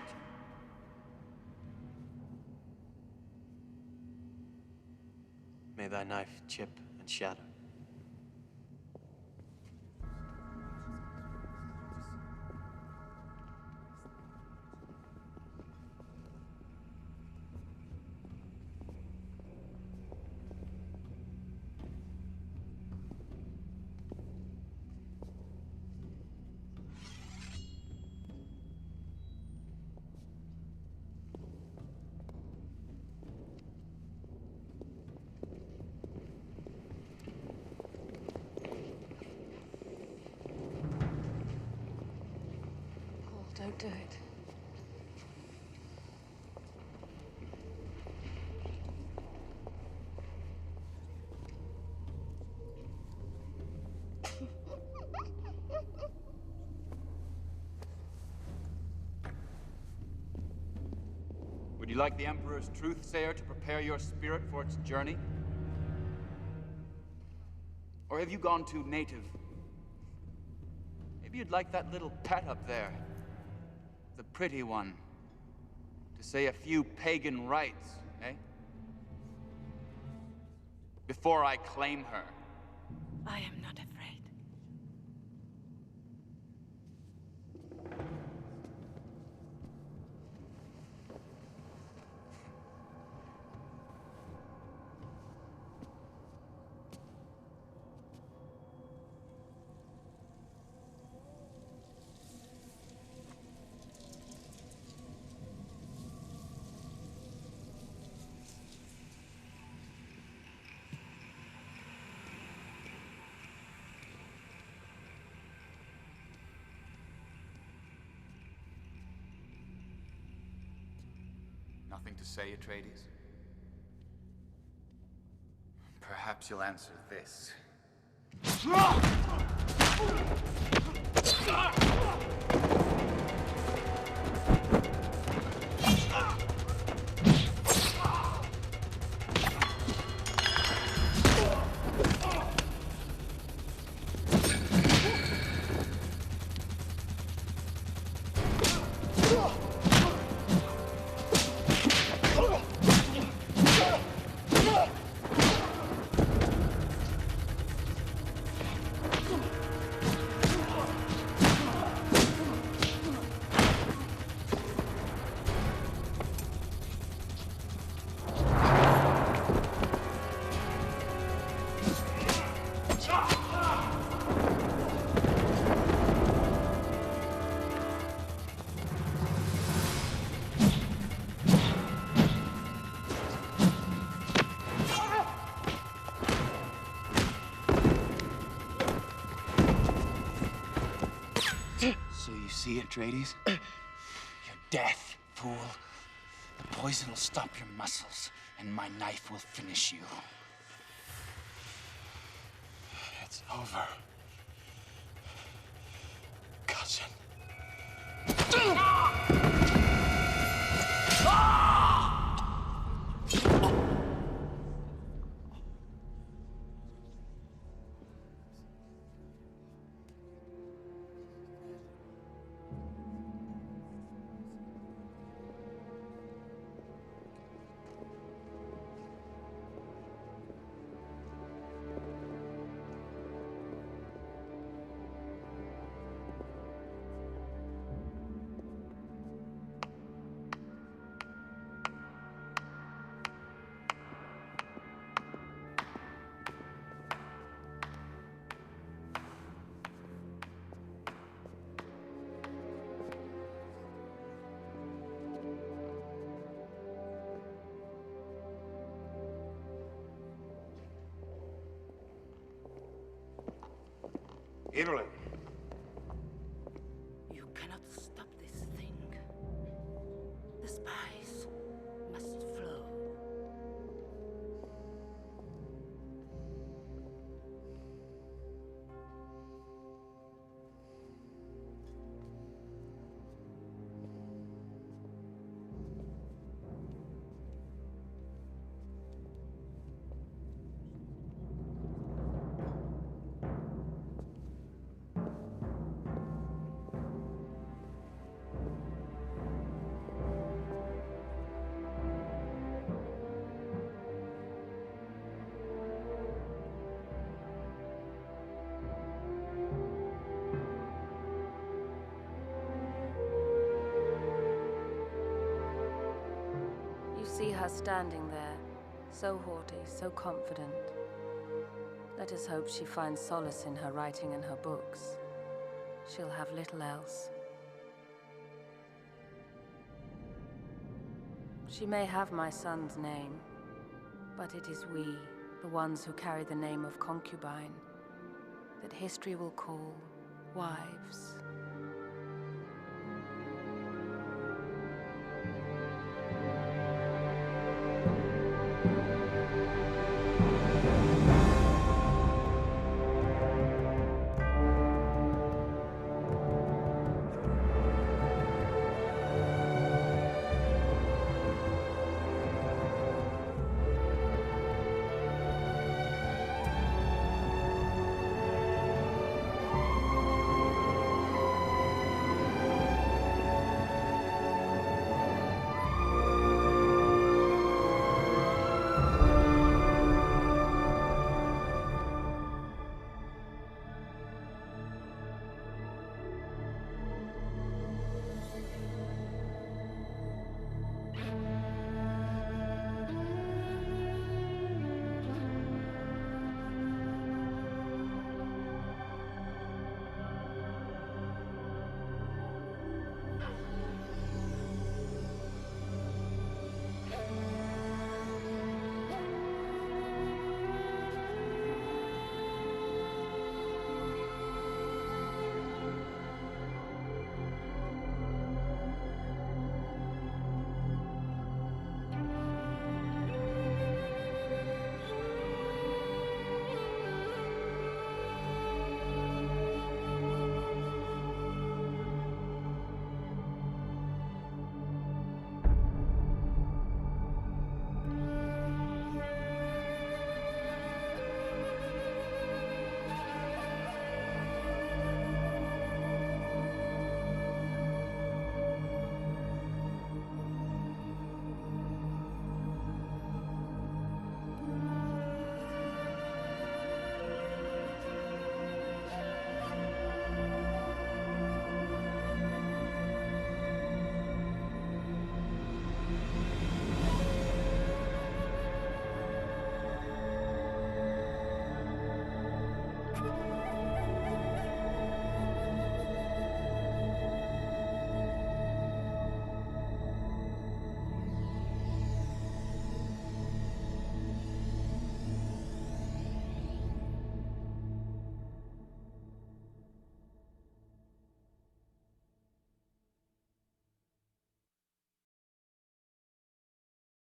May thy knife chip and shatter. Don't do it. Would you like the Emperor's truthsayer to prepare your spirit for its journey? Or have you gone too native? Maybe you'd like that little pet up there. The pretty one. To say a few pagan rites, eh? Before I claim her. I am not afraid. Nothing to say, Atreides? Perhaps you'll answer this. So you see, Atreides? Your death, fool. The poison will stop your muscles, and my knife will finish you. It's over. Cousin. Italy. You cannot stop this thing. The spies must flow. See her standing there, so haughty, so confident. Let us hope she finds solace in her writing and her books. She'll have little else. She may have my son's name, but it is we, the ones who carry the name of concubine, that history will call wives.